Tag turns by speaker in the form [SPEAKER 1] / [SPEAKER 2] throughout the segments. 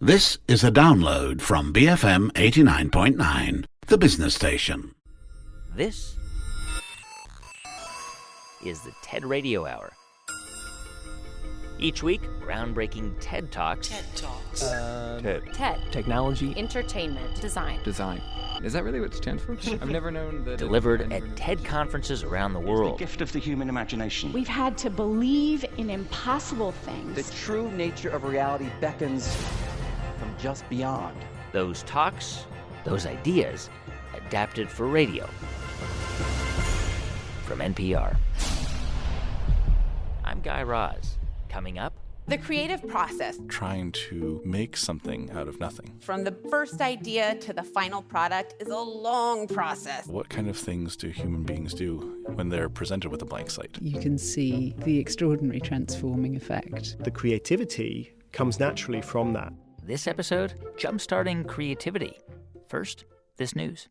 [SPEAKER 1] This is a download from BFM 89.9, the business station.
[SPEAKER 2] This is the TED Radio Hour. Each week, groundbreaking TED Talks.
[SPEAKER 3] TED.
[SPEAKER 4] Technology.
[SPEAKER 3] Entertainment. Design.
[SPEAKER 4] Is that really what it stands for? I've never known that.
[SPEAKER 2] Delivered at TED conferences around the world.
[SPEAKER 5] The gift of the human imagination.
[SPEAKER 6] We've had to believe in impossible things.
[SPEAKER 7] The true nature of reality beckons from just beyond.
[SPEAKER 2] Those talks, those ideas, adapted for radio. From NPR. I'm Guy Raz. Coming up,
[SPEAKER 8] the creative process.
[SPEAKER 9] Trying to make something out of nothing.
[SPEAKER 8] From the first idea to the final product is a long process.
[SPEAKER 9] What kind of things do human beings do when they're presented with a blank slate?
[SPEAKER 10] You can see the extraordinary transforming effect.
[SPEAKER 11] The creativity comes naturally from that.
[SPEAKER 2] This episode, Jumpstarting Creativity. First, this news.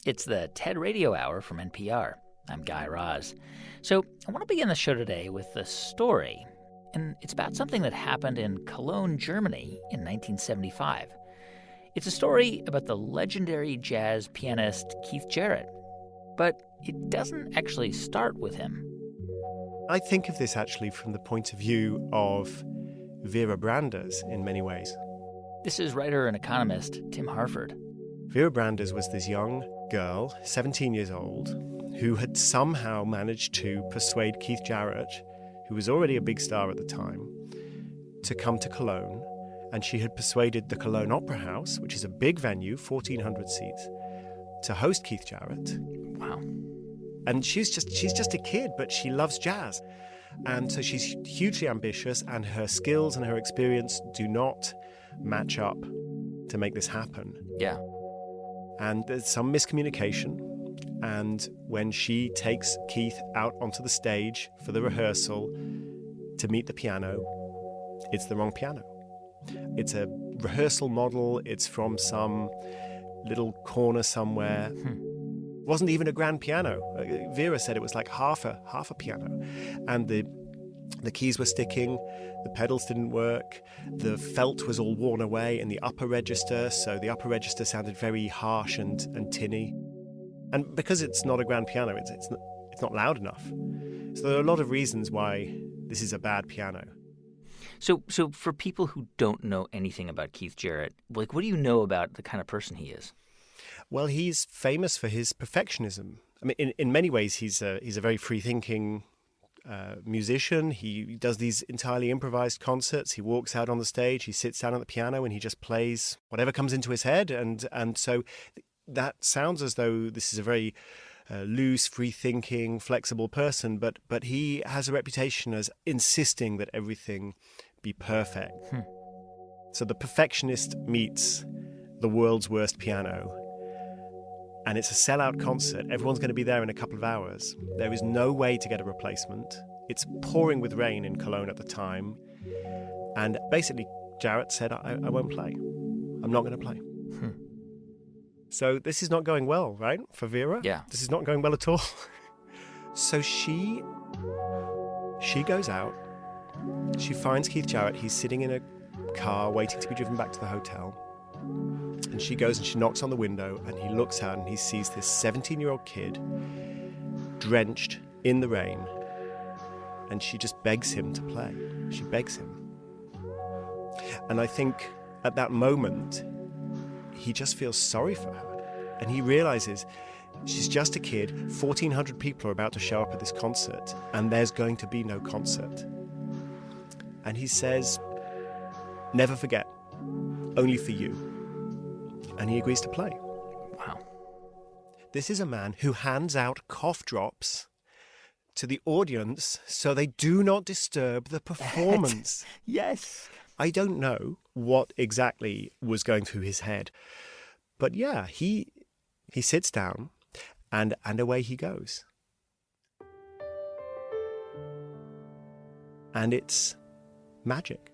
[SPEAKER 2] It's the TED Radio Hour from NPR. I'm Guy Raz. So I want to begin the show today with a story, and it's about something that happened in Cologne, Germany in 1975. It's a story about the legendary jazz pianist Keith Jarrett, but it doesn't actually start with him.
[SPEAKER 11] I think of this actually from the point of view of Vera Branders in many ways.
[SPEAKER 2] This is writer and economist Tim Harford.
[SPEAKER 11] Vera Branders was this young girl, 17 years old, who had somehow managed to persuade Keith Jarrett, who was already a big star at the time, to come to Cologne. And she had persuaded the Cologne Opera House, which is a big venue, 1,400 seats, to host Keith Jarrett.
[SPEAKER 2] Wow.
[SPEAKER 11] And she's just a kid, but she loves jazz. And so she's hugely ambitious, and her skills and her experience do not match up to make this happen.
[SPEAKER 2] Yeah.
[SPEAKER 11] And there's some miscommunication. And when she takes Keith out onto the stage for the rehearsal to meet the piano, it's the wrong piano. It's a rehearsal model. It's from some little corner somewhere. It wasn't even a grand piano. Vera said it was like half a piano. And the keys were sticking, the pedals didn't work, the felt was all worn away in the upper register, so the upper register sounded very harsh and tinny. And because it's not a grand piano, it's not loud enough. So there are a lot of reasons why this is a bad piano.
[SPEAKER 2] So for people who don't know anything about Keith Jarrett, like, what do you know about the kind of person he is?
[SPEAKER 11] Well, he's famous for his perfectionism. I mean, in many ways, he's a very free-thinking musician. He does these entirely improvised concerts. He walks out on the stage, he sits down at the piano, and he just plays whatever comes into his head. And so that sounds as though this is a very loose, free-thinking, flexible person, but he has a reputation as insisting that everything be perfect. So the perfectionist meets the world's worst piano. And it's a sellout concert. Everyone's going to be there in a couple of hours. There is no way to get a replacement. It's pouring with rain in Cologne at the time. And basically, Jarrett said, I won't play. I'm not going to play. So this is not going well, right, for Vera?
[SPEAKER 2] Yeah.
[SPEAKER 11] This is not going well at all. So she goes out. She finds Keith Jarrett. He's sitting in a car waiting to be driven back to the hotel. And she goes and she knocks on the window, and he looks out and he sees this 17-year-old kid drenched in the rain. And she just begs him to play. She begs him. And I think at that moment, he just feels sorry for her. And he realizes she's just a kid. 1,400 people are about to show up at this concert, and there's going to be no concert. And he says, never forget, only for you. And he agrees to play.
[SPEAKER 2] Wow.
[SPEAKER 11] This is a man who hands out cough drops to the audience so they do not disturb the performance.
[SPEAKER 2] Yes.
[SPEAKER 11] I don't know what exactly was going through his head. But yeah, he sits down and away he goes. And it's magic.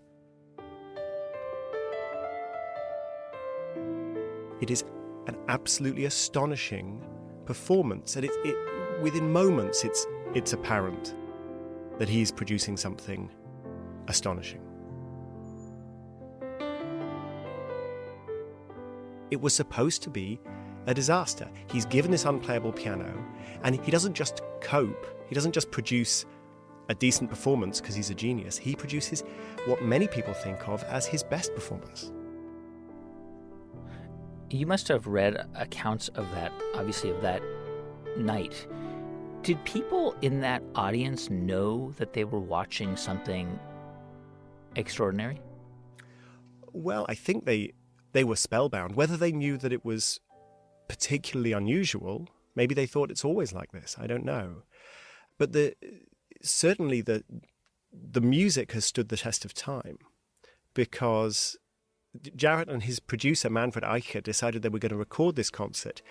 [SPEAKER 11] It is an absolutely astonishing performance, and within moments it's apparent that he's producing something astonishing. It was supposed to be a disaster. He's given this unplayable piano, and he doesn't just cope, he doesn't just produce a decent performance because he's a genius. He produces what many people think of as his best performance.
[SPEAKER 2] You must have read accounts of that, obviously, of that night. Did people in that audience know that they were watching something extraordinary?
[SPEAKER 11] Well, I think they were spellbound. Whether they knew that it was particularly unusual, maybe they thought it's always like this, I don't know. But certainly the music has stood the test of time, because Jarrett and his producer Manfred Eicher decided they were going to record this concert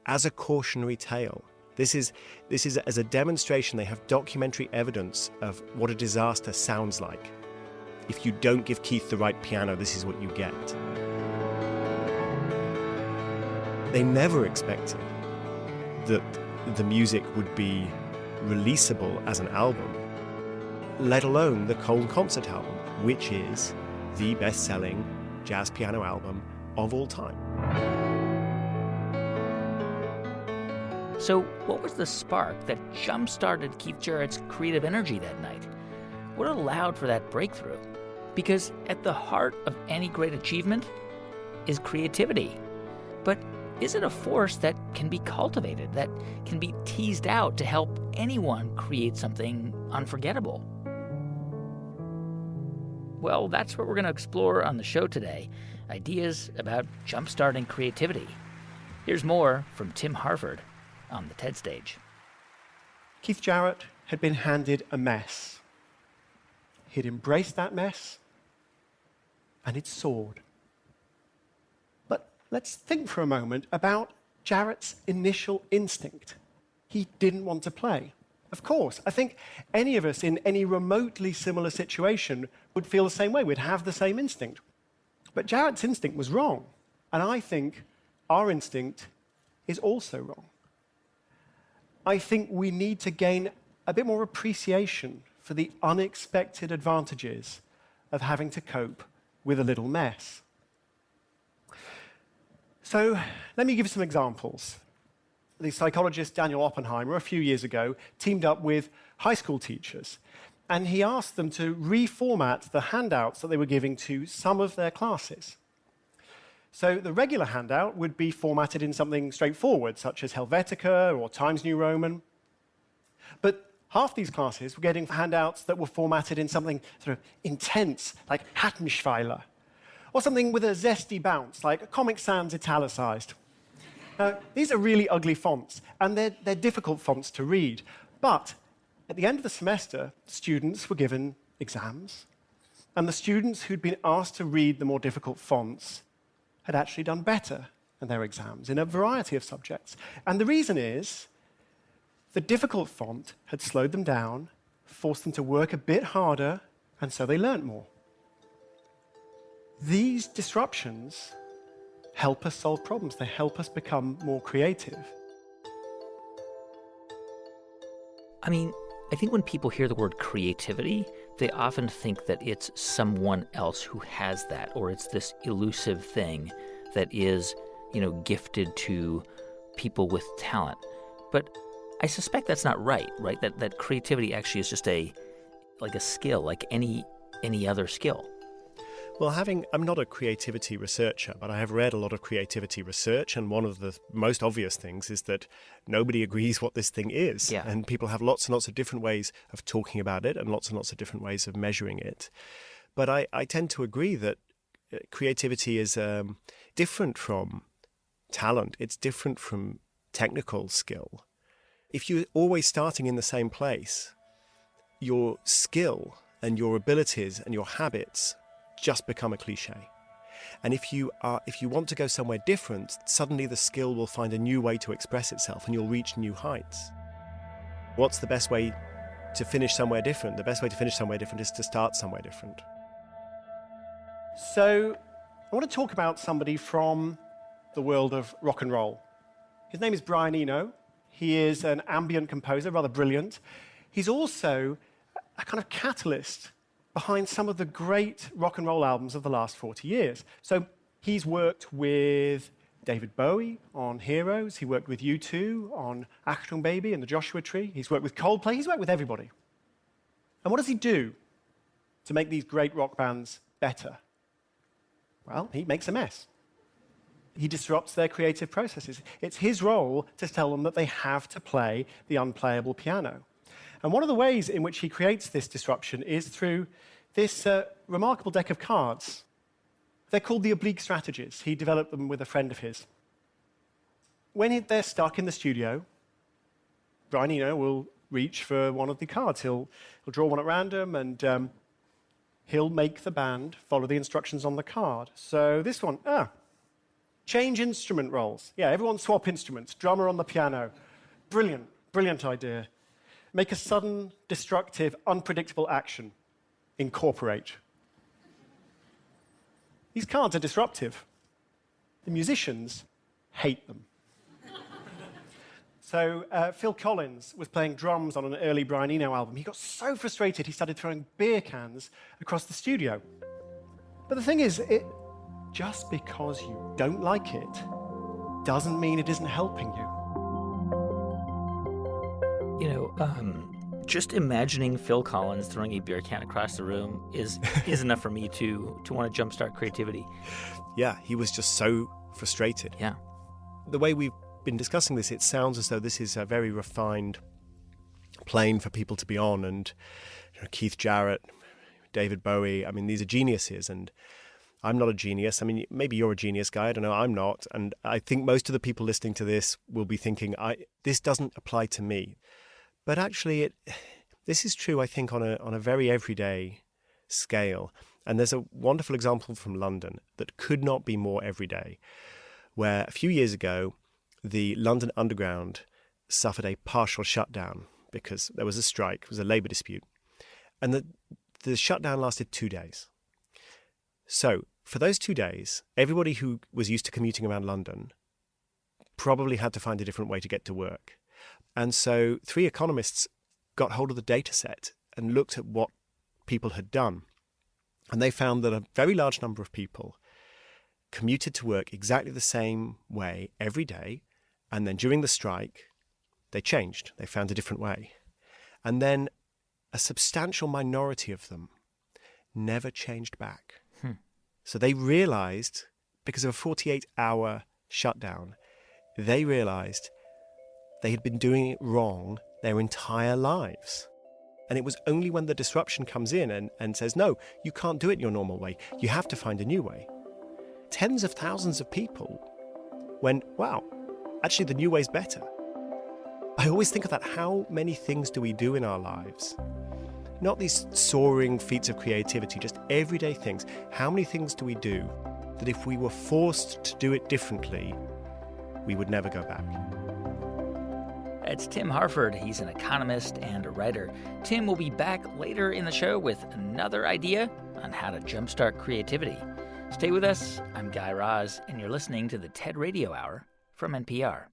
[SPEAKER 11] as a cautionary tale. This is as a demonstration. They have documentary evidence of what a disaster sounds like. If you don't give Keith the right piano, this is what you get. They never expected that the music would be releasable as an album, let alone the Cole Concert album, which is the best-selling jazz piano album of all time.
[SPEAKER 2] So what was the spark that jump-started Keith Jarrett's creative energy that night? What allowed for that breakthrough? Because at the heart of any great achievement is creativity. But is it a force that can be cultivated, that can be teased out to help anyone create something unforgettable? Well, that's what we're going to explore on the show today. Ideas about jump-starting creativity. Here's more from Tim Harford on the TED stage.
[SPEAKER 5] Keith Jarrett had been handed a mess. He'd embraced that mess, and it soared. But let's think for a moment about Jarrett's initial instinct. He didn't want to play. Of course, I think any of us in any remotely similar situation would feel the same way. We'd have the same instinct. But Jarrett's instinct was wrong. And I think our instinct is also wrong. I think we need to gain a bit more appreciation for the unexpected advantages of having to cope with a little mess. So let me give you some examples. The psychologist Daniel Oppenheimer, a few years ago, teamed up with high school teachers, and he asked them to reformat the handouts that they were giving to some of their classes. So the regular handout would be formatted in something straightforward, such as Helvetica or Times New Roman. But half these classes were getting handouts that were formatted in something sort of intense, like Hattenschweiler, or something with a zesty bounce, like Comic Sans italicized. These are really ugly fonts, and they're difficult fonts to read. But at the end of the semester, students were given exams, and the students who'd been asked to read the more difficult fonts had actually done better in their exams in a variety of subjects. And the reason is the difficult font had slowed them down, forced them to work a bit harder, and so they learnt more. These disruptions help us solve problems. They help us become more creative.
[SPEAKER 2] I mean, I think when people hear the word creativity, they often think that it's someone else who has that, or it's this elusive thing that is, gifted to people with talent. But I suspect that's not right? That creativity actually is just a skill, like any other skill.
[SPEAKER 11] Well, I'm not a creativity researcher, but I have read a lot of creativity research, and one of the most obvious things is that nobody agrees what this thing is.
[SPEAKER 2] Yeah.
[SPEAKER 11] And people have lots and lots of different ways of talking about it and lots of different ways of measuring it. But I tend to agree that creativity is different from talent. It's different from technical skill. If you're always starting in the same place, your skill and your abilities and your habits just become a cliche. And if you want to go somewhere different, suddenly the skill will find a new way to express itself and you'll reach new heights. What's the best way to finish somewhere different? The best way to finish somewhere different is to start somewhere different.
[SPEAKER 5] So I want to talk about somebody from the world of rock and roll. His name is Brian Eno. He is an ambient composer, rather brilliant. He's also a kind of catalyst behind some of the great rock and roll albums of the last 40 years. So he's worked with David Bowie on Heroes. He worked with U2 on Achtung Baby and the Joshua Tree. He's worked with Coldplay. He's worked with everybody. And what does he do to make these great rock bands better? Well, he makes a mess. He disrupts their creative processes. It's his role to tell them that they have to play the unplayable piano. And one of the ways in which he creates this disruption is through this remarkable deck of cards. They're called the oblique strategies. He developed them with a friend of his. When they're stuck in the studio, Brian Eno will reach for one of the cards. He'll draw one at random, and he'll make the band follow the instructions on the card. So this one, change instrument roles. Yeah, everyone swap instruments. Drummer on the piano. Brilliant, brilliant idea. Make a sudden, destructive, unpredictable action. Incorporate. These cards are disruptive. The musicians hate them. So Phil Collins was playing drums on an early Brian Eno album. He got so frustrated he started throwing beer cans across the studio. But the thing is, just because you don't like it doesn't mean it isn't helping you.
[SPEAKER 2] You know, just imagining Phil Collins throwing a beer can across the room is enough for me to want to jumpstart creativity.
[SPEAKER 11] Yeah, he was just so frustrated.
[SPEAKER 2] Yeah.
[SPEAKER 11] The way we've been discussing this, it sounds as though this is a very refined plane for people to be on. And Keith Jarrett, David Bowie, I mean, these are geniuses. And I'm not a genius. I mean, maybe you're a genius guy. I don't know. I'm not. And I think most of the people listening to this will be thinking, this doesn't apply to me. But actually, this is true, I think, on a very everyday scale. And there's a wonderful example from London that could not be more everyday, where a few years ago, the London Underground suffered a partial shutdown because there was a strike, it was a labour dispute. And the shutdown lasted 2 days. So for those 2 days, everybody who was used to commuting around London probably had to find a different way to get to work. And so 3 economists got hold of the data set and looked at what people had done. And they found that a very large number of people commuted to work exactly the same way every day. And then during the strike, they changed. They found a different way. And then a substantial minority of them never changed back. So they realized, because of a 48-hour shutdown, they realized they had been doing it wrong their entire lives. And it was only when the disruption comes in and says, no, you can't do it your normal way. You have to find a new way. Tens of thousands of people went, wow, actually the new way's better. I always think of that. How many things do we do in our lives? Not these soaring feats of creativity, just everyday things. How many things do we do that if we were forced to do it differently, we would never go back?
[SPEAKER 2] It's Tim Harford. He's an economist and a writer. Tim will be back later in the show with another idea on how to jumpstart creativity. Stay with us. I'm Guy Raz, and you're listening to the TED Radio Hour from NPR.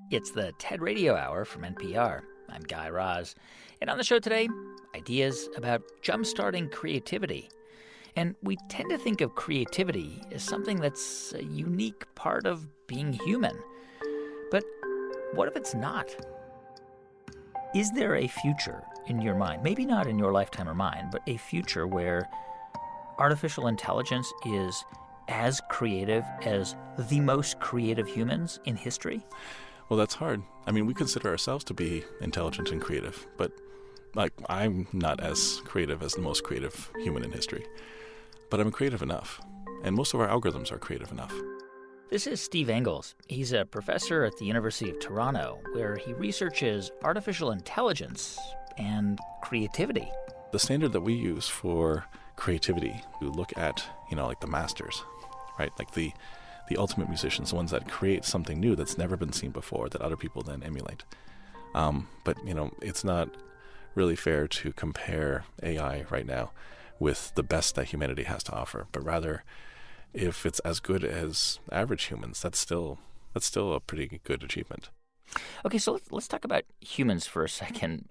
[SPEAKER 2] It's the TED Radio Hour from NPR. I'm Guy Raz. And on the show today, ideas about jumpstarting creativity. And we tend to think of creativity as something that's a unique part of being human. But what if it's not? Is there a future in your mind, maybe not in your lifetime or mine, but a future where artificial intelligence is as creative as the most creative humans in history?
[SPEAKER 9] Well, that's hard. I mean, we consider ourselves to be intelligent and creative, but I'm not as creative as the most creative human in history. But I'm creative enough, and most of our algorithms are creative enough.
[SPEAKER 2] This is Steve Engels. He's a professor at the University of Toronto, where he researches artificial intelligence and creativity.
[SPEAKER 9] The standard that we use for creativity, we look at, like the masters, right? Like the ultimate musicians, the ones that create something new that's never been seen before that other people then emulate. But it's not really fair to compare AI right now with the best that humanity has to offer, but rather, if it's as good as average humans, that's still a pretty good achievement.
[SPEAKER 2] Okay, so let's talk about humans for a second,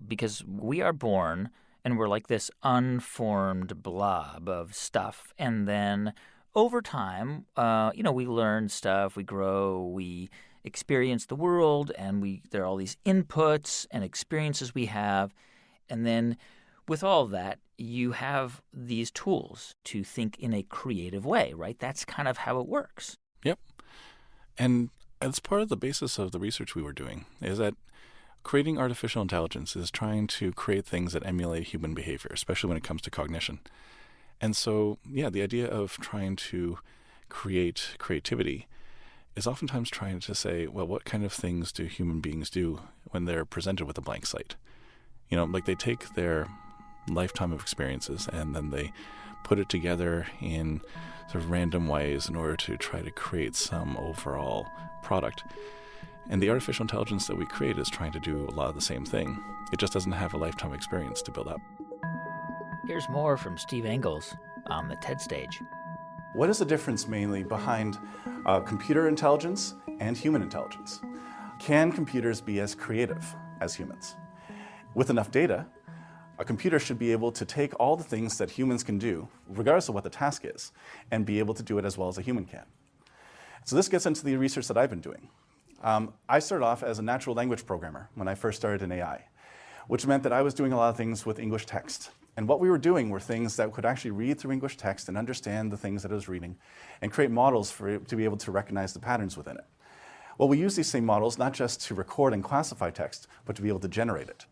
[SPEAKER 2] because we are born and we're like this unformed blob of stuff, and then over time, we learn stuff, we grow, we experience the world, and there are all these inputs and experiences we have, and then with all of that, you have these tools to think in a creative way, right? That's kind of how it works.
[SPEAKER 9] Yep. And that's part of the basis of the research we were doing, is that creating artificial intelligence is trying to create things that emulate human behavior, especially when it comes to cognition. And so, the idea of trying to create creativity is oftentimes trying to say, well, what kind of things do human beings do when they're presented with a blank slate? Like they take their lifetime of experiences and then they put it together in sort of random ways in order to try to create some overall product. And the artificial intelligence that we create is trying to do a lot of the same thing. It just doesn't have a lifetime experience to build up.
[SPEAKER 2] Here's more from Steve Engels on the TED stage.
[SPEAKER 12] What is the difference mainly behind computer intelligence and human intelligence? Can computers be as creative as humans? With enough data, a computer should be able to take all the things that humans can do, regardless of what the task is, and be able to do it as well as a human can. So this gets into the research that I've been doing. I started off as a natural language programmer when I first started in AI, which meant that I was doing a lot of things with English text. And what we were doing were things that could actually read through English text and understand the things that it was reading and create models for it to be able to recognize the patterns within it. Well, we use these same models not just to record and classify text, but to be able to generate it.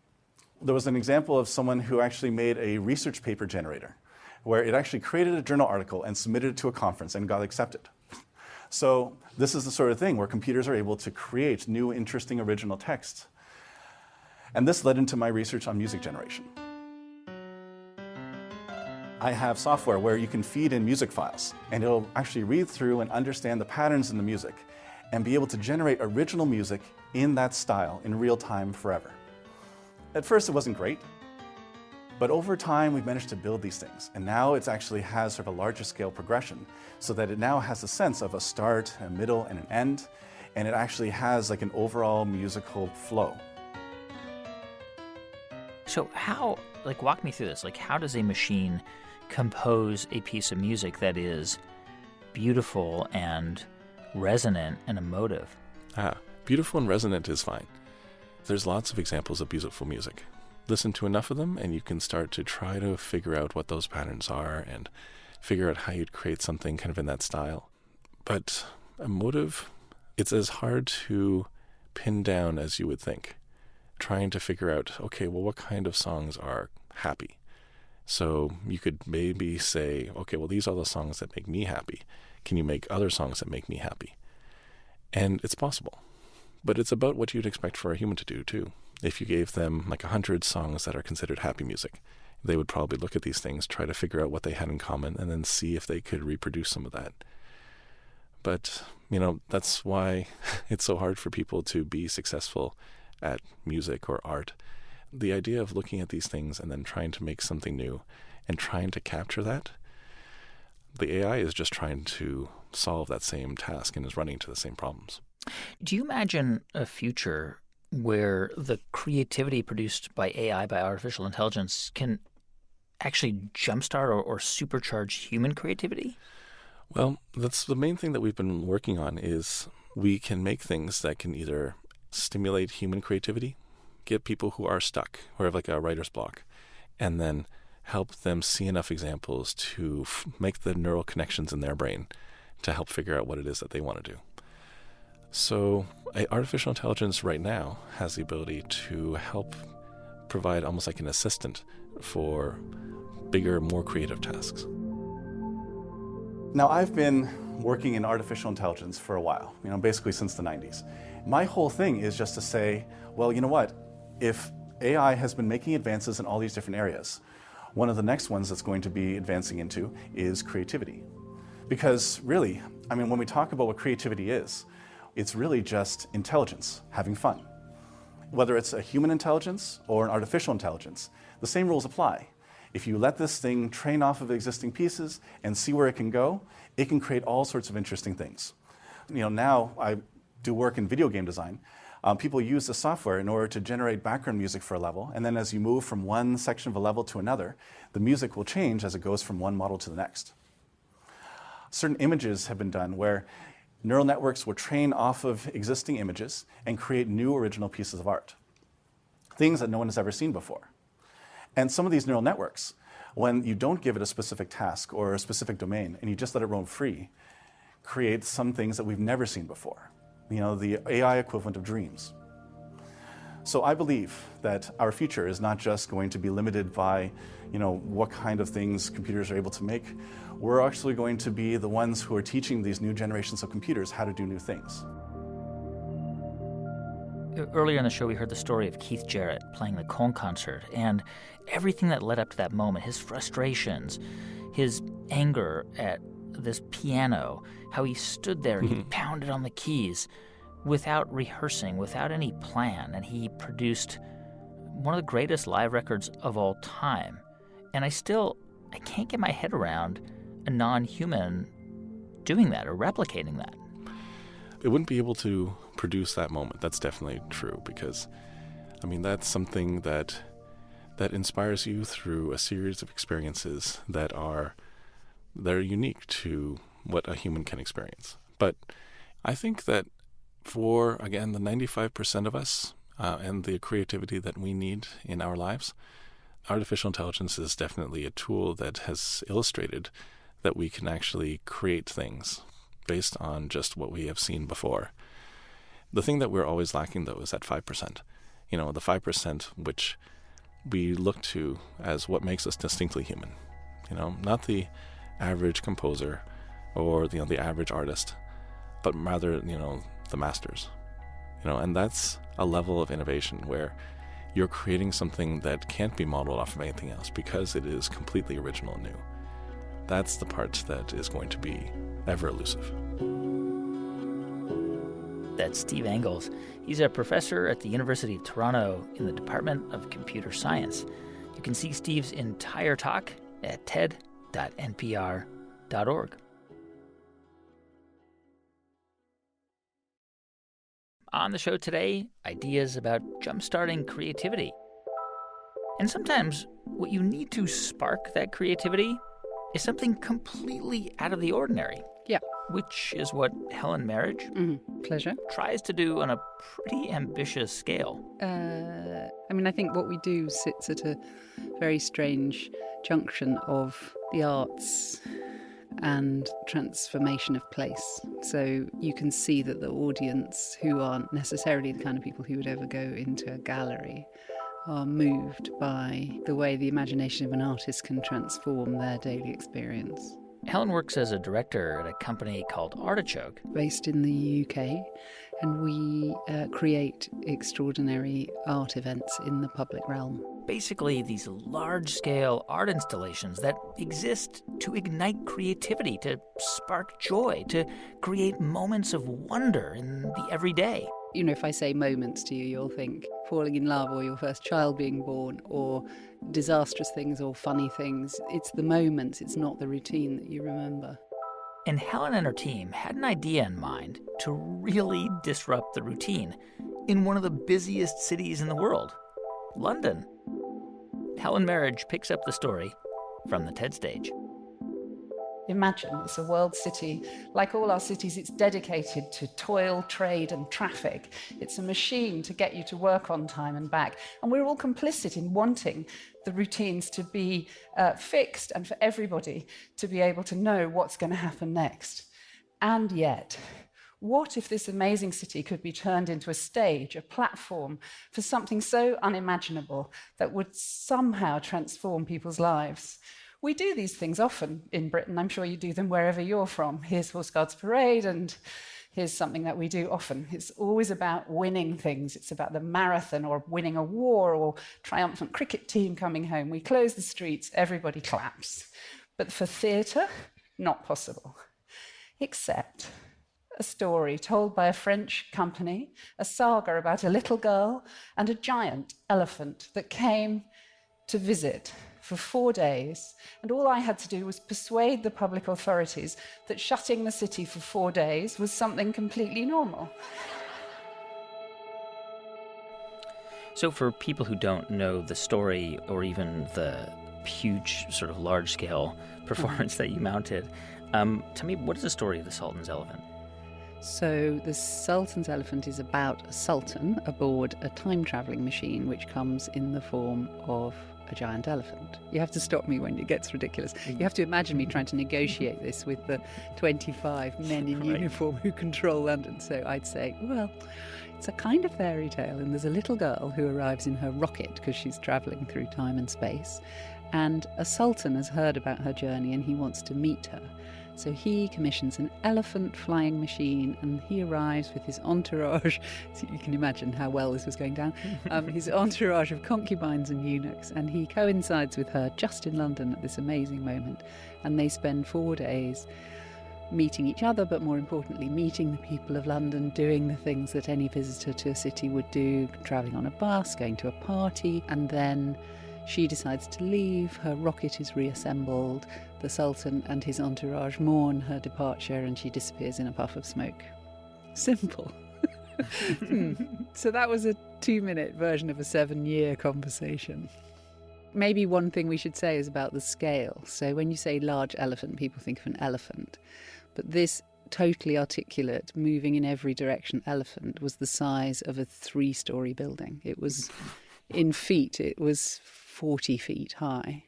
[SPEAKER 12] There was an example of someone who actually made a research paper generator where it actually created a journal article and submitted it to a conference and got accepted. So this is the sort of thing where computers are able to create new, interesting, original text. And this led into my research on music generation. I have software where you can feed in music files, and it'll actually read through and understand the patterns in the music and be able to generate original music in that style in real time forever. At first, it wasn't great, but over time, we've managed to build these things, and now it actually has sort of a larger scale progression, so that it now has a sense of a start, a middle, and an end, and it actually has like an overall musical flow.
[SPEAKER 2] So walk me through this. How does a machine compose a piece of music that is beautiful and resonant and emotive?
[SPEAKER 9] Beautiful and resonant is fine. There's lots of examples of beautiful music. Listen to enough of them and you can start to try to figure out what those patterns are and figure out how you'd create something kind of in that style. But emotive, it's as hard to pin down as you would think. Trying to figure out, okay, well, what kind of songs are happy? So you could maybe say, okay, well, these are the songs that make me happy. Can you make other songs that make me happy? And it's possible. But it's about what you'd expect for a human to do, too. If you gave them 100 songs that are considered happy music, they would probably look at these things, try to figure out what they had in common, and then see if they could reproduce some of that. But, that's why it's so hard for people to be successful at music or art. The idea of looking at these things and then trying to make something new and trying to capture that, the AI is just trying to solve that same task and is running into the same problems.
[SPEAKER 2] Do you imagine a future where the creativity produced by AI, by artificial intelligence, can actually jumpstart or supercharge human creativity?
[SPEAKER 9] Well, that's the main thing that we've been working on is we can make things that can either stimulate human creativity, get people who are stuck, who have like a writer's block, and then help them see enough examples to make the neural connections in their brain to help figure out what it is that they want to do. So artificial intelligence right now has the ability to help provide almost like an assistant for bigger, more creative tasks.
[SPEAKER 12] Now, I've been working in artificial intelligence for a while, basically since the 90s. My whole thing is just to say, well, you know what? If AI has been making advances in all these different areas, one of the next ones that's going to be advancing into is creativity. Because really, when we talk about what creativity is, it's really just intelligence, having fun. Whether it's a human intelligence or an artificial intelligence, the same rules apply. If you let this thing train off of existing pieces and see where it can go, it can create all sorts of interesting things. Now I do work in video game design. People use the software in order to generate background music for a level, and then as you move from one section of a level to another, the music will change as it goes from one model to the next. Certain images have been done where neural networks will train off of existing images and create new original pieces of art, things that no one has ever seen before. And some of these neural networks, when you don't give it a specific task or a specific domain and you just let it roam free, create some things that we've never seen before. The AI equivalent of dreams. So I believe that our future is not just going to be limited by, what kind of things computers are able to make. We're actually going to be the ones who are teaching these new generations of computers how to do new things.
[SPEAKER 2] Earlier in the show, we heard the story of Keith Jarrett playing the Cone concert and everything that led up to that moment, his frustrations, his anger at this piano, how he stood there and he pounded on the keys without rehearsing, without any plan, and he produced one of the greatest live records of all time. And I can't get my head around a non-human doing that or replicating that.
[SPEAKER 9] It wouldn't be able to produce that moment. That's definitely true because, that's something that inspires you through a series of experiences that are unique to what a human can experience. But I think that for, again, the 95% of us and the creativity that we need in our lives, artificial intelligence is definitely a tool that has illustrated that we can actually create things based on just what we have seen before. The thing that we're always lacking, though, is that 5%. The 5% which we look to as what makes us distinctly human. Not the average composer or the average artist, but rather the masters. And that's a level of innovation where you're creating something that can't be modeled off of anything else because it is completely original and new. That's the part that is going to be ever elusive.
[SPEAKER 2] That's Steve Engels. He's a professor at the University of Toronto in the Department of Computer Science. You can see Steve's entire talk at ted.npr.org. On the show today, ideas about jumpstarting creativity. And sometimes what you need to spark that creativity is something completely out of the ordinary.
[SPEAKER 10] Yeah.
[SPEAKER 2] Which is what Helen Marriage
[SPEAKER 10] Pleasure.
[SPEAKER 2] tries to do on a pretty ambitious scale.
[SPEAKER 10] I think what we do sits at a very strange junction of the arts and transformation of place. So you can see that the audience, who aren't necessarily the kind of people who would ever go into a gallery, are moved by the way the imagination of an artist can transform their daily experience.
[SPEAKER 2] Helen works as a director at a company called Artichoke.
[SPEAKER 10] Based in the UK, and we create extraordinary art events in the public realm.
[SPEAKER 2] Basically, these large-scale art installations that exist to ignite creativity, to spark joy, to create moments of wonder in the everyday.
[SPEAKER 10] If I say moments to you, you'll think falling in love or your first child being born or disastrous things or funny things. It's the moments, it's not the routine that you remember.
[SPEAKER 2] And Helen and her team had an idea in mind to really disrupt the routine in one of the busiest cities in the world, London. Helen Marriage picks up the story from the TED stage.
[SPEAKER 10] Imagine it's a world city. Like all our cities, it's dedicated to toil, trade, and traffic. It's a machine to get you to work on time and back. And we're all complicit in wanting the routines to be fixed and for everybody to be able to know what's going to happen next. And yet, what if this amazing city could be turned into a stage, a platform for something so unimaginable that would somehow transform people's lives? We do these things often in Britain. I'm sure you do them wherever you're from. Here's Horse Guards Parade, and here's something that we do often. It's always about winning things. It's about the marathon or winning a war or triumphant cricket team coming home. We close the streets, everybody claps. But for theatre, not possible. Except a story told by a French company, a saga about a little girl and a giant elephant that came to visit for 4 days, and all I had to do was persuade the public authorities that shutting the city for 4 days was something completely normal.
[SPEAKER 2] So for people who don't know the story or even the huge sort of large-scale performance that you mounted, tell me, what is the story of the Sultan's elephant?
[SPEAKER 10] So the Sultan's elephant is about a sultan aboard a time-travelling machine which comes in the form of a giant elephant. You have to stop me when it gets ridiculous. You have to imagine me trying to negotiate this with the 25 men in uniform who control London. So I'd say, well, it's a kind of fairy tale, and there's a little girl who arrives in her rocket because she's travelling through time and space, and a sultan has heard about her journey and he wants to meet her. So he commissions an elephant flying machine, and he arrives with his entourage. So you can imagine how well this was going down. His entourage of concubines and eunuchs, and he coincides with her just in London at this amazing moment. And they spend 4 days meeting each other, but more importantly, meeting the people of London, doing the things that any visitor to a city would do, travelling on a bus, going to a party, and then she decides to leave, her rocket is reassembled, the Sultan and his entourage mourn her departure, and she disappears in a puff of smoke. Simple. So that was a 2-minute version of a 7-year conversation. Maybe one thing we should say is about the scale. So when you say large elephant, people think of an elephant. But this totally articulate, moving in every direction elephant was the size of a 3-story building. It was, in feet, it was 40 feet high,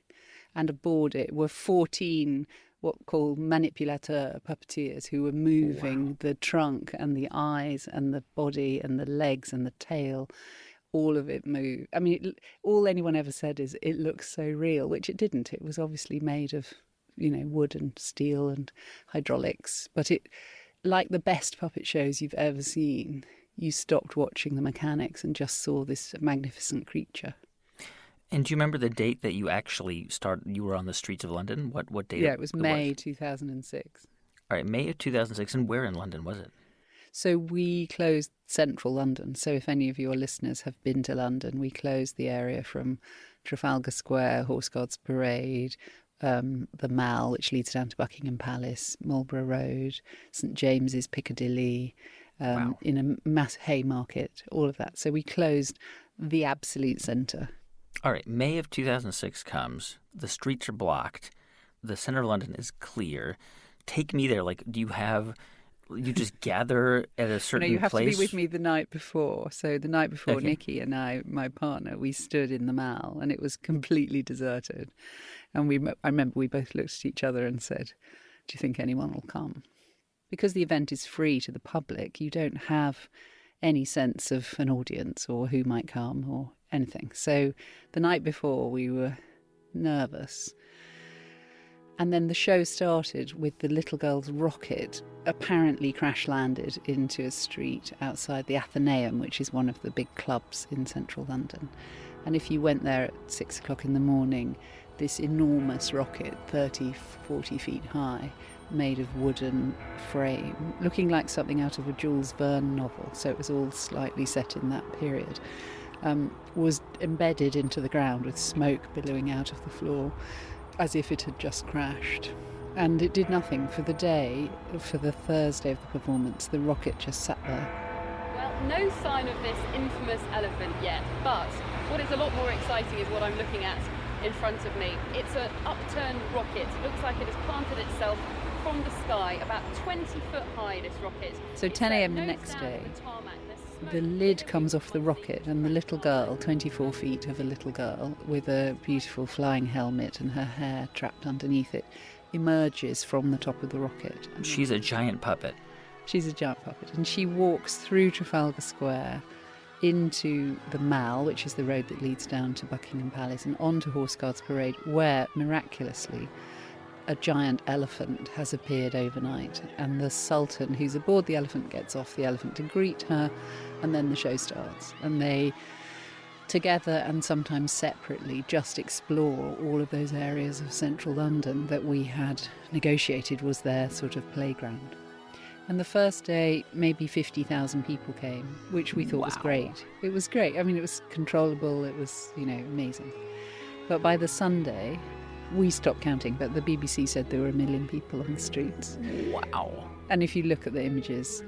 [SPEAKER 10] and aboard it were 14 what called manipulateurs, puppeteers, who were moving the trunk and the eyes and the body and the legs and the tail. All of it moved. I mean, all anyone ever said is it looks so real, which it didn't. It was obviously made of, wood and steel and hydraulics. But it, like the best puppet shows you've ever seen, you stopped watching the mechanics and just saw this magnificent creature.
[SPEAKER 2] And do you remember the date that you actually you were on the streets of London? What date?
[SPEAKER 10] Yeah, it was May 2006.
[SPEAKER 2] All right, May of 2006. And where in London was it?
[SPEAKER 10] So we closed central London. So if any of your listeners have been to London, we closed the area from Trafalgar Square, Horse Guards Parade, the Mall, which leads down to Buckingham Palace, Marlborough Road, St James's, Piccadilly, in a mass Haymarket, all of that. So we closed the absolute centre.
[SPEAKER 2] All right, May of 2006 comes. The streets are blocked. The centre of London is clear. Take me there. Like, you just gather at a certain place?
[SPEAKER 10] You have to be with me the night before. So the night before, okay. Nikki and I, my partner, we stood in the Mall, and it was completely deserted. And I remember we both looked at each other and said, do you think anyone will come? Because the event is free to the public, you don't have any sense of an audience or who might come or anything. So the night before we were nervous. And then the show started with the little girl's rocket apparently crash-landed into a street outside the Athenaeum, which is one of the big clubs in central London. And if you went there at 6 o'clock in the morning, this enormous rocket, 30, 40 feet high, made of wooden frame, looking like something out of a Jules Verne novel, so it was all slightly set in that period, was embedded into the ground with smoke billowing out of the floor as if it had just crashed. And it did nothing for the day. For the Thursday of the performance, the rocket just sat there.
[SPEAKER 13] Well, no sign of this infamous elephant yet, but what is a lot more exciting is what I'm looking at in front of me. It's an upturned rocket. Looks like it has planted itself from the sky, about 20 foot high, this rocket.
[SPEAKER 10] So 10 a.m. the next day, the lid comes off the rocket and the little girl, 24 feet of a little girl with a beautiful flying helmet and her hair trapped underneath it, emerges from the top of the rocket.
[SPEAKER 2] She's a giant puppet.
[SPEAKER 10] She's a giant puppet. And she walks through Trafalgar Square into the Mall, which is the road that leads down to Buckingham Palace, and onto Horse Guards Parade, where, miraculously, a giant elephant has appeared overnight. And the Sultan, who's aboard the elephant, gets off the elephant to greet her, and then the show starts. And they, together and sometimes separately, just explore all of those areas of central London that we had negotiated was their sort of playground. And the first day, maybe 50,000 people came, which we thought was great. It was great. I mean, it was controllable. It was, amazing. But by the Sunday, we stopped counting, but the BBC said there were 1 million people on the streets.
[SPEAKER 2] Wow.
[SPEAKER 10] And if you look at the images,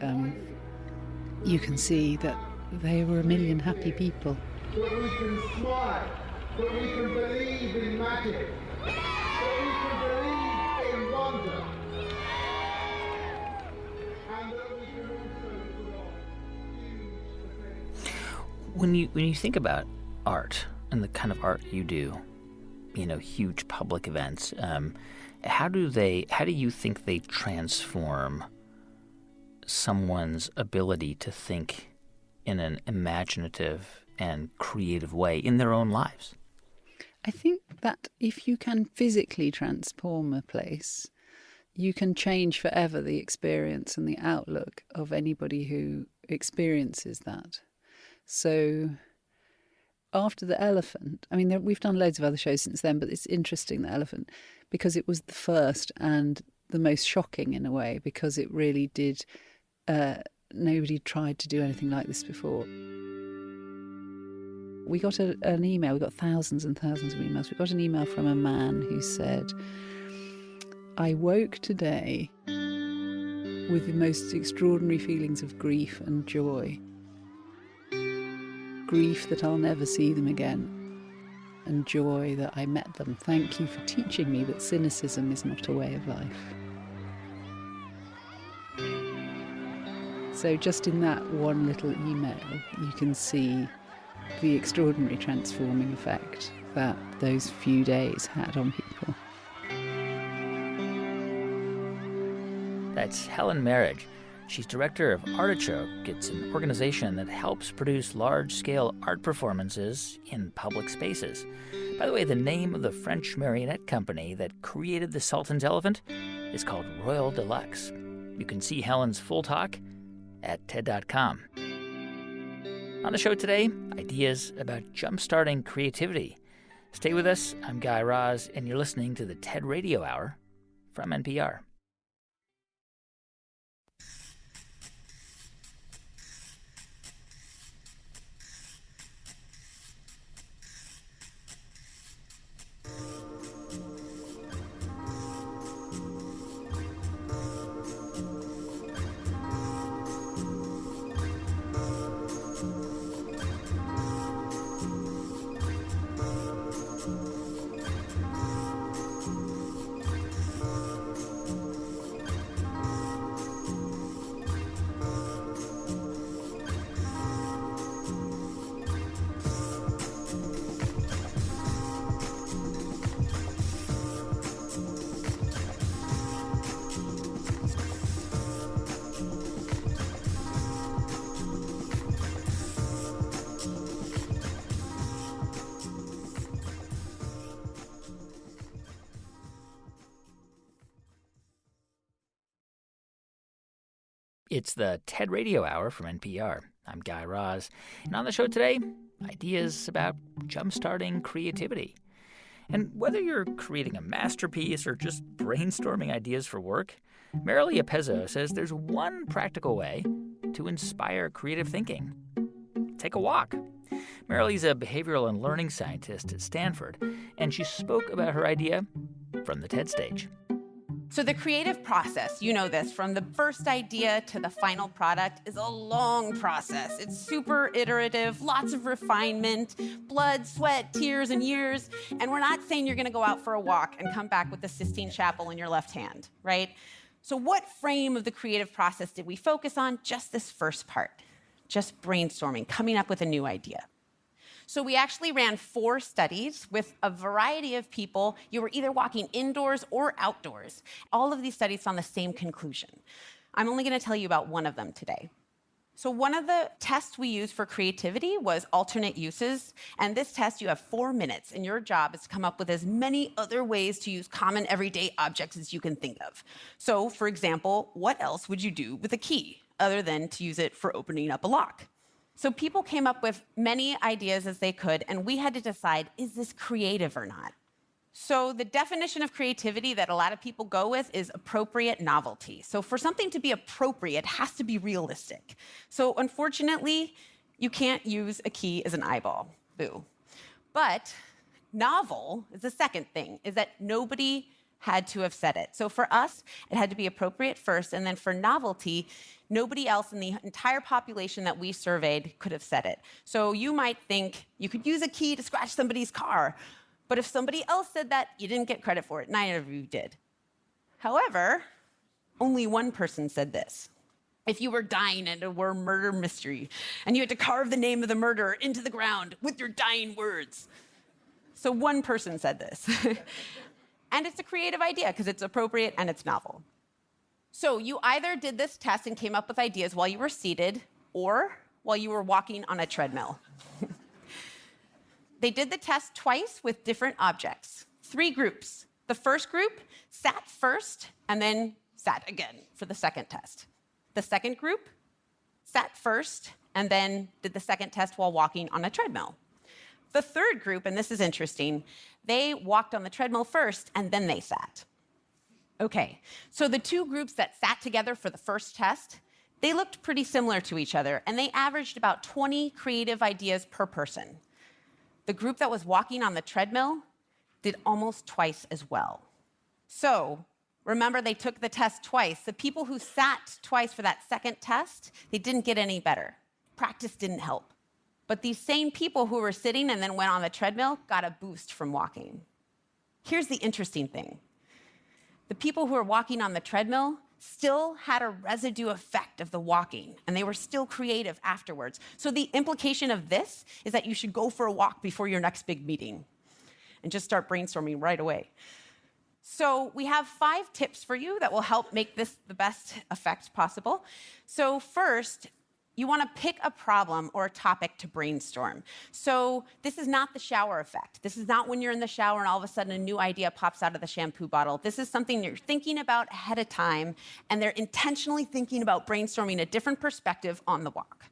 [SPEAKER 10] you can see that they were 1 million happy people.
[SPEAKER 14] But we can smile, but we can believe in magic, but we can believe in wonder.
[SPEAKER 2] When you think about art and the kind of art you do, huge public events, how do you think they transform someone's ability to think in an imaginative and creative way in their own lives?
[SPEAKER 10] I think that if you can physically transform a place, you can change forever the experience and the outlook of anybody who experiences that. So after the elephant, we've done loads of other shows since then, but it's interesting, the elephant, because it was the first and the most shocking in a way, because it really did, nobody tried to do anything like this before. We got an email, we got thousands and thousands of emails. We got an email from a man who said, "I woke today with the most extraordinary feelings of grief and joy. Grief that I'll never see them again, and joy that I met them. Thank you for teaching me that cynicism is not a way of life." So just in that one little email, you can see the extraordinary transforming effect that those few days had on people.
[SPEAKER 2] That's Helen Marriage. She's director of Artichoke. It's an organization that helps produce large-scale art performances in public spaces. By the way, the name of the French marionette company that created the Sultan's elephant is called Royal Deluxe. You can see Helen's full talk at TED.com. On the show today, ideas about jumpstarting creativity. Stay with us. I'm Guy Raz, and you're listening to the TED Radio Hour from NPR. It's the TED Radio Hour from NPR. I'm Guy Raz. And on the show today, ideas about jumpstarting creativity. And whether you're creating a masterpiece or just brainstorming ideas for work, Marilee Apezzo says there's one practical way to inspire creative thinking. Take a walk. Marilee's a behavioral and learning scientist at Stanford, and she spoke about her idea from the TED stage.
[SPEAKER 8] So the creative process, you know this, from the first idea to the final product is a long process. It's super iterative, lots of refinement, blood, sweat, tears, and years. And we're not saying you're going to go out for a walk and come back with the Sistine Chapel in your left hand, right? So what frame of the creative process did we focus on? Just this first part, just brainstorming, coming up with a new idea. So we actually ran 4 studies with a variety of people. You were either walking indoors or outdoors. All of these studies found the same conclusion. I'm only going to tell you about one of them today. So one of the tests we used for creativity was alternate uses. And this test, you have 4 minutes, and your job is to come up with as many other ways to use common everyday objects as you can think of. So, for example, what else would you do with a key other than to use it for opening up a lock? So people came up with many ideas as they could, and we had to decide, is this creative or not? So the definition of creativity that a lot of people go with is appropriate novelty. So for something to be appropriate, it has to be realistic. So unfortunately, you can't use a key as an eyeball. Boo. But novel is the second thing, is that nobody had to have said it. So for us, it had to be appropriate first, and then for novelty, nobody else in the entire population that we surveyed could have said it. So you might think you could use a key to scratch somebody's car, but if somebody else said that, you didn't get credit for it. Neither of you did. However, only one person said this. If you were dying and it were a murder mystery, and you had to carve the name of the murderer into the ground with your dying words. So one person said this. And it's a creative idea because it's appropriate and it's novel. So you either did this test and came up with ideas while you were seated or while you were walking on a treadmill. They did the test twice with different objects. 3 groups. The first group sat first and then sat again for the second test. The second group sat first and then did the second test while walking on a treadmill. The third group, and this is interesting, they walked on the treadmill first and then they sat. Okay, so the 2 groups that sat together for the first test, they looked pretty similar to each other, and they averaged about 20 creative ideas per person. The group that was walking on the treadmill did almost twice as well. So remember, they took the test twice. The people who sat twice for that second test, they didn't get any better. Practice didn't help. But these same people who were sitting and then went on the treadmill got a boost from walking. Here's the interesting thing. The people who were walking on the treadmill still had a residue effect of the walking, and they were still creative afterwards. So the implication of this is that you should go for a walk before your next big meeting and just start brainstorming right away. So we have 5 tips for you that will help make this the best effect possible. So first, you want to pick a problem or a topic to brainstorm. So this is not the shower effect. This is not when you're in the shower and all of a sudden a new idea pops out of the shampoo bottle. This is something you're thinking about ahead of time, and they're intentionally thinking about brainstorming a different perspective on the walk.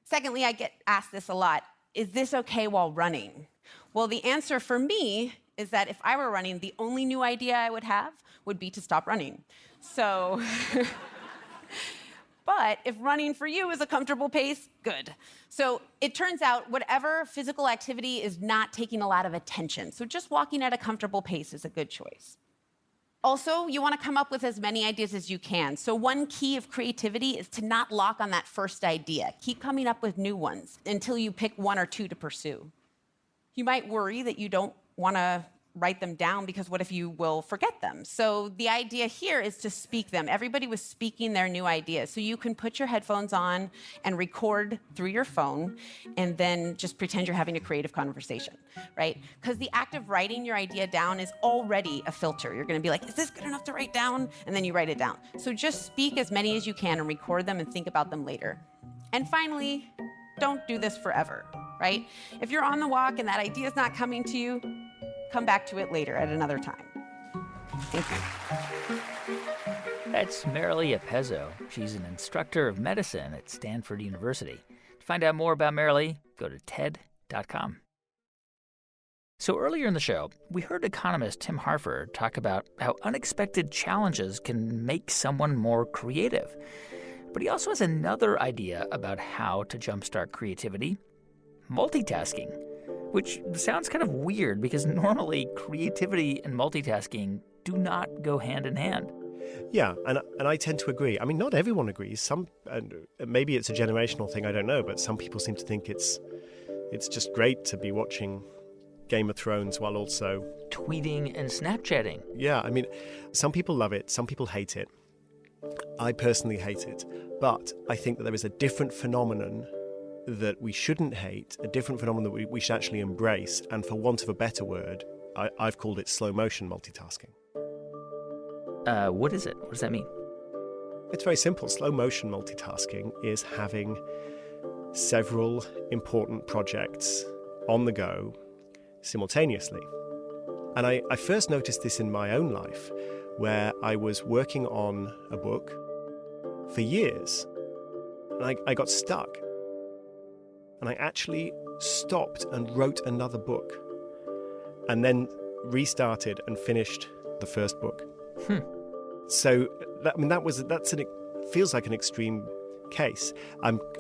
[SPEAKER 8] Secondly, I get asked this a lot, is this okay while running? Well, the answer for me is that if I were running, the only new idea I would have would be to stop running. So... But if running for you is a comfortable pace, good. So it turns out whatever physical activity is not taking a lot of attention. So just walking at a comfortable pace is a good choice. Also, you want to come up with as many ideas as you can. So one key of creativity is to not lock on that first idea. Keep coming up with new ones until you pick 1 or 2 to pursue. You might worry that you don't want to write them down because what if you will forget them? So the idea here is to speak them. Everybody was speaking their new ideas. So you can put your headphones on and record through your phone and then just pretend you're having a creative conversation, right? Because the act of writing your idea down is already a filter. You're going to be like, is this good enough to write down? And then you write it down. So just speak as many as you can and record them and think about them later. And finally, don't do this forever, right? If you're on the walk and that idea is not coming to you, come back to it later at another time. Thank you.
[SPEAKER 2] That's Marilee Apezzo. She's an instructor of medicine at Stanford University. To find out more about Marilee, go to TED.com. So earlier in the show, we heard economist Tim Harford talk about how unexpected challenges can make someone more creative. But he also has another idea about how to jumpstart creativity: multitasking. Which sounds kind of weird because normally creativity and multitasking do not go hand in hand.
[SPEAKER 11] Yeah, and I tend to agree. I mean, not everyone agrees. Some, and maybe it's a generational thing, I don't know, but some people seem to think it's just great to be watching Game of Thrones while also
[SPEAKER 2] tweeting and Snapchatting.
[SPEAKER 11] Yeah, I mean, some people love it, some people hate it. I personally hate it, but I think that there is a different phenomenon that we shouldn't hate, a different phenomenon that we should actually embrace, and for want of a better word, I've called it slow motion multitasking.
[SPEAKER 2] What is it? What does that mean?
[SPEAKER 11] It's very simple. Slow motion multitasking is having several important projects on the go simultaneously. And I first noticed this in my own life, where I was working on a book for years, and I got stuck. And I actually stopped and wrote another book, and then restarted and finished the first book. So, it feels like an extreme case.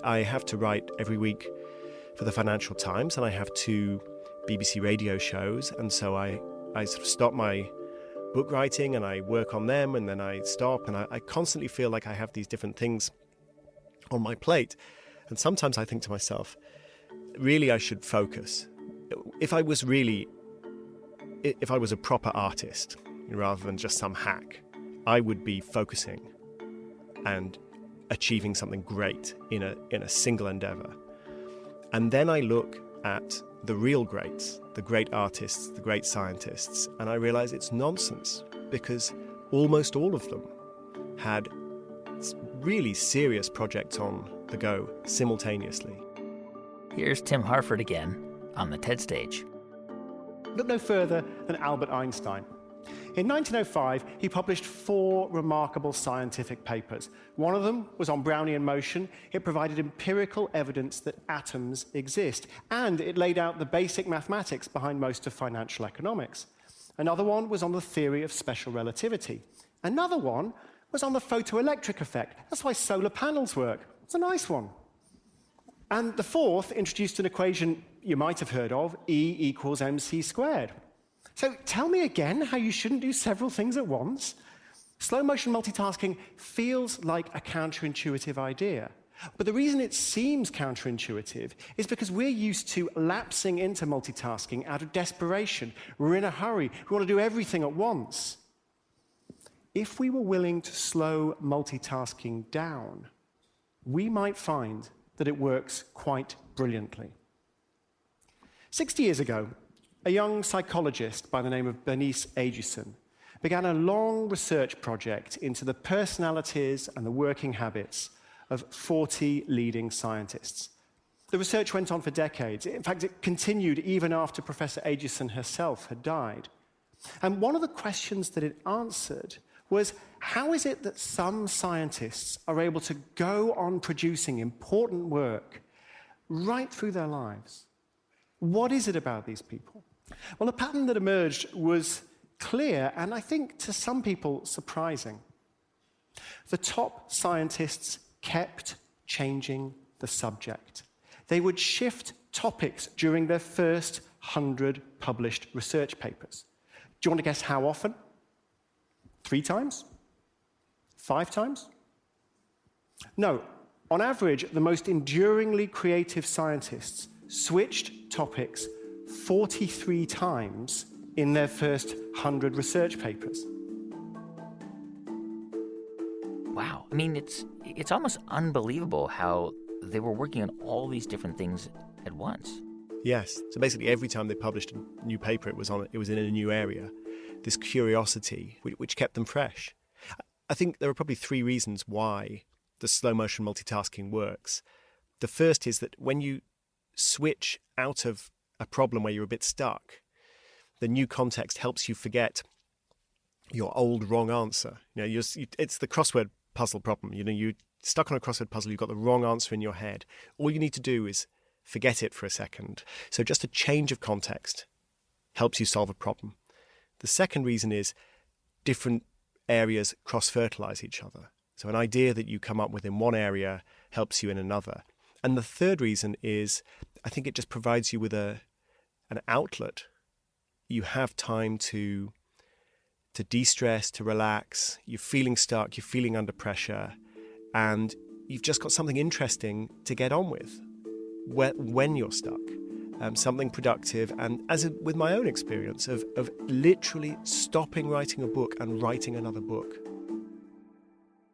[SPEAKER 11] I have to write every week for the Financial Times, and I have 2 BBC radio shows, and so I sort of stop my book writing and I work on them, and then I stop, and I constantly feel like I have these different things on my plate. And sometimes I think to myself, really I should focus. If I was a proper artist, rather than just some hack, I would be focusing and achieving something great in a single endeavor. And then I look at the real greats, the great artists, the great scientists, and I realize it's nonsense, because almost all of them had really serious projects on the go simultaneously.
[SPEAKER 2] Here's Tim Harford again on the TED stage.
[SPEAKER 5] Look no further than Albert Einstein. In 1905, he published 4 remarkable scientific papers. One of them was on Brownian motion. It provided empirical evidence that atoms exist, and it laid out the basic mathematics behind most of financial economics. Another one was on the theory of special relativity. Another one was on the photoelectric effect. That's why solar panels work. It's a nice one. And the fourth introduced an equation you might have heard of, E equals mc squared. So tell me again how you shouldn't do several things at once. Slow motion multitasking feels like a counterintuitive idea. But the reason it seems counterintuitive is because we're used to lapsing into multitasking out of desperation. We're in a hurry. We want to do everything at once. If we were willing to slow multitasking down, we might find that it works quite brilliantly. 60 years ago, a young psychologist by the name of Bernice Aitchison began a long research project into the personalities and the working habits of 40 leading scientists. The research went on for decades. In fact, it continued even after Professor Aitchison herself had died. And one of the questions that it answered was, how is it that some scientists are able to go on producing important work right through their lives? What is it about these people? Well, a pattern that emerged was clear and I think to some people surprising. The top scientists kept changing the subject. They would shift topics during their first 100 published research papers. Do you want to guess how often? 3 times? 5 times? No. On average, the most enduringly creative scientists switched topics 43 times in their first 100 research papers.
[SPEAKER 2] Wow. I mean, it's almost unbelievable how they were working on all these different things at once.
[SPEAKER 11] Yes. So basically every time they published a new paper, it was in a new area. This curiosity, which kept them fresh. I think there are probably 3 reasons why the slow motion multitasking works. The first is that when you switch out of a problem where you're a bit stuck, the new context helps you forget your old wrong answer. It's the crossword puzzle problem. You're stuck on a crossword puzzle, you've got the wrong answer in your head. All you need to do is forget it for a second. So just a change of context helps you solve a problem. The second reason is different areas cross-fertilize each other. So an idea that you come up with in one area helps you in another. And the third reason is, I think it just provides you with an outlet. You have time to to de-stress, to relax. You're feeling stuck, you're feeling under pressure, and you've just got something interesting to get on with when you're stuck. Something productive, and with my own experience of literally stopping writing a book and writing another book.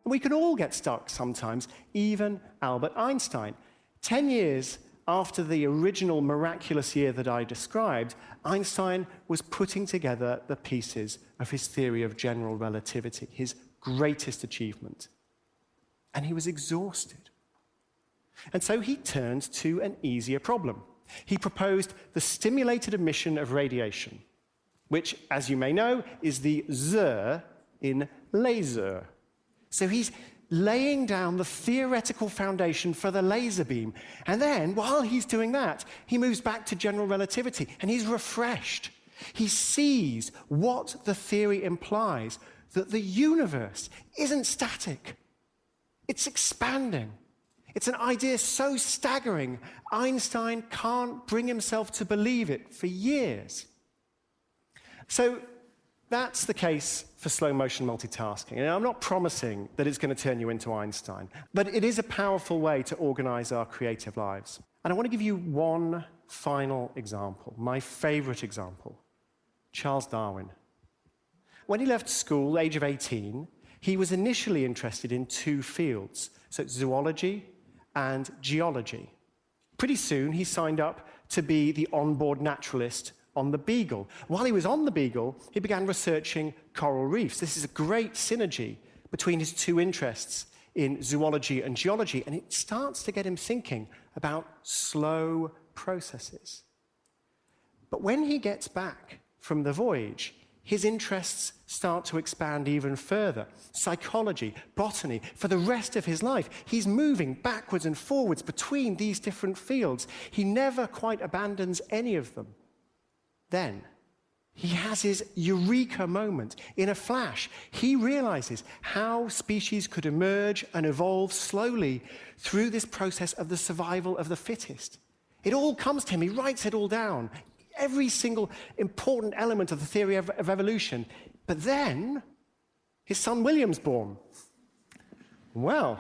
[SPEAKER 5] We can all get stuck sometimes, even Albert Einstein. 10 years after the original miraculous year that I described, Einstein was putting together the pieces of his theory of general relativity, his greatest achievement. And he was exhausted. And so he turned to an easier problem. He proposed the stimulated emission of radiation, which, as you may know, is the Z in laser. So he's laying down the theoretical foundation for the laser beam. And then, while he's doing that, he moves back to general relativity, and he's refreshed. He sees what the theory implies, that the universe isn't static. It's expanding. It's an idea so staggering, Einstein can't bring himself to believe it for years. So that's the case for slow motion multitasking. And I'm not promising that it's going to turn you into Einstein, but it is a powerful way to organize our creative lives. And I want to give you one final example, my favorite example, Charles Darwin. When he left school, age of 18, he was initially interested in two fields, so zoology and geology. Pretty soon, he signed up to be the onboard naturalist on the Beagle. While he was on the Beagle, he began researching coral reefs. This is a great synergy between his two interests in zoology and geology, and it starts to get him thinking about slow processes. But when he gets back from the voyage, his interests start to expand even further. Psychology, botany, for the rest of his life, he's moving backwards and forwards between these different fields. He never quite abandons any of them. Then, he has his eureka moment. In a flash, he realizes how species could emerge and evolve slowly through this process of the survival of the fittest. It all comes to him. He writes it all down. Every single important element of the theory of evolution. But then, his son William's born. Well,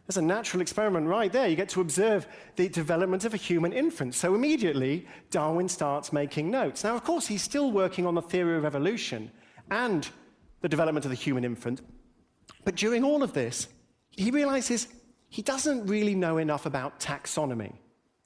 [SPEAKER 5] there's a natural experiment right there. You get to observe the development of a human infant. So immediately, Darwin starts making notes. Now, of course, he's still working on the theory of evolution and the development of the human infant. But during all of this, he realizes he doesn't really know enough about taxonomy.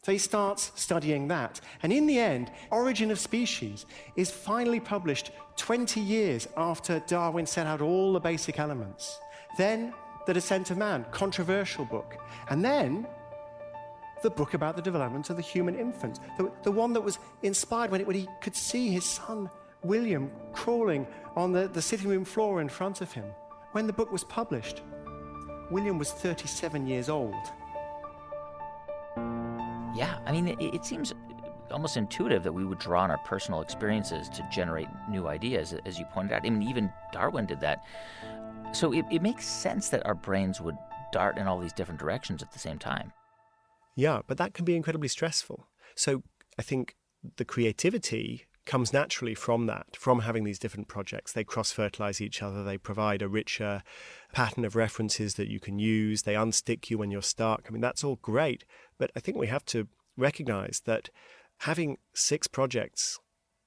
[SPEAKER 5] So he starts studying that. And in the end, Origin of Species is finally published 20 years after Darwin set out all the basic elements. Then, The Descent of Man, controversial book. And then, the book about the development of the human infant, the one that was inspired when he could see his son, William, crawling on the sitting room floor in front of him. When the book was published, William was 37 years old.
[SPEAKER 2] Yeah, I mean, it seems almost intuitive that we would draw on our personal experiences to generate new ideas, as you pointed out. I mean, even Darwin did that. So it makes sense that our brains would dart in all these different directions at the same time.
[SPEAKER 11] Yeah, but that can be incredibly stressful. So I think the creativity comes naturally from that, from having these different projects. They cross-fertilize each other. They provide a richer pattern of references that you can use. They unstick you when you're stuck. I mean, that's all great. But I think we have to recognize that having 6 projects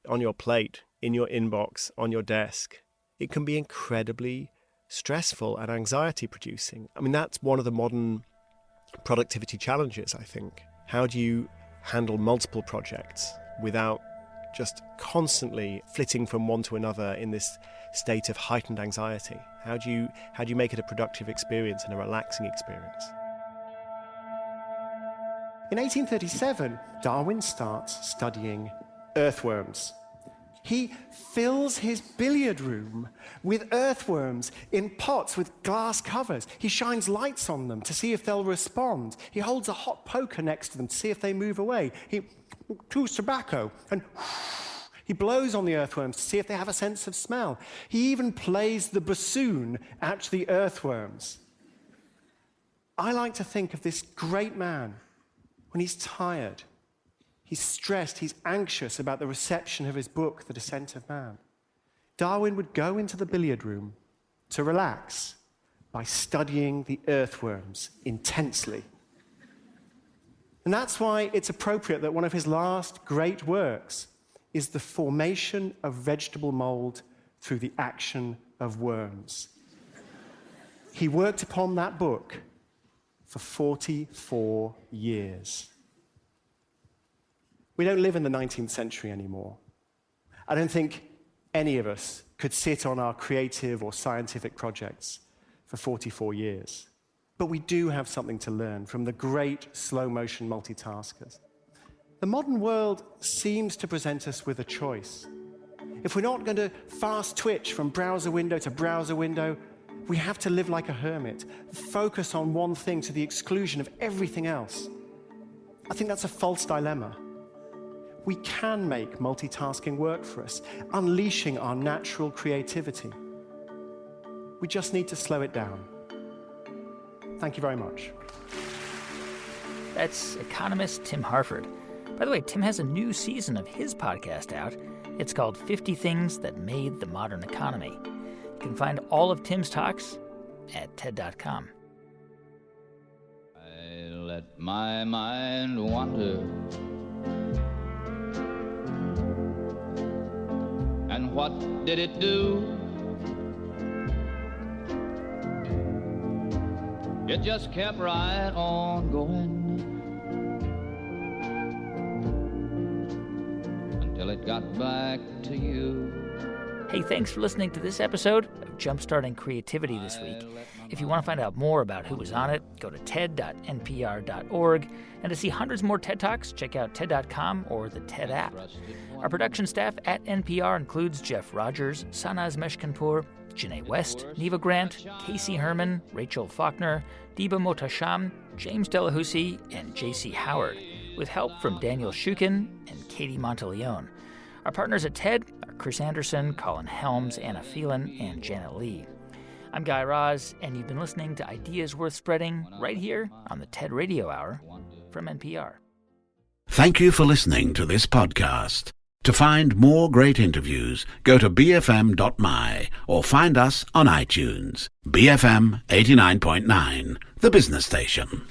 [SPEAKER 11] on your plate, in your inbox, on your desk, it can be incredibly stressful and anxiety-producing. I mean, that's one of the modern productivity challenges, I think. How do you handle multiple projects without just constantly flitting from one to another in this state of heightened anxiety? How do you make it a productive experience and a relaxing experience?
[SPEAKER 5] In 1837, Darwin starts studying earthworms. He fills his billiard room with earthworms in pots with glass covers. He shines lights on them to see if they'll respond. He holds a hot poker next to them to see if they move away. He chews tobacco and he blows on the earthworms to see if they have a sense of smell. He even plays the bassoon at the earthworms. I like to think of this great man when he's tired, he's stressed, he's anxious about the reception of his book, The Descent of Man. Darwin would go into the billiard room to relax by studying the earthworms intensely. And that's why it's appropriate that one of his last great works is the formation of vegetable mold through the action of worms. He worked upon that book for 44 years. We don't live in the 19th century anymore. I don't think any of us could sit on our creative or scientific projects for 44 years. But we do have something to learn from the great slow-motion multitaskers. The modern world seems to present us with a choice. If we're not going to fast twitch from browser window to browser window, we have to live like a hermit, focus on one thing to the exclusion of everything else. I think that's a false dilemma. We can make multitasking work for us, unleashing our natural creativity. We just need to slow it down. Thank you very much.
[SPEAKER 2] That's economist Tim Harford. By the way, Tim has a new season of his podcast out. It's called 50 Things That Made the Modern Economy. You can find all of Tim's talks at TED.com.
[SPEAKER 15] I let my mind wander, and what did it do? It just kept right on going until it got back to you.
[SPEAKER 2] Hey, thanks for listening to this episode of Jumpstarting Creativity this week. If you want to find out more about who was on it, go to ted.npr.org. And to see hundreds more TED Talks, check out TED.com or the TED app. Our production staff at NPR includes Jeff Rogers, Sanaz Meshkanpour, Janae West, Neva Grant, Casey Herman, Rachel Faulkner, Diba Motasham, James Delahousie, and J.C. Howard, with help from Daniel Shukin and Katie Monteleone. Our partners at TED are Chris Anderson, Colin Helms, Anna Phelan, and Janet Lee. I'm Guy Raz, and you've been listening to Ideas Worth Spreading right here on the TED Radio Hour from NPR.
[SPEAKER 1] Thank you for listening to this podcast. To find more great interviews, go to bfm.my or find us on iTunes. BFM 89.9, the business station.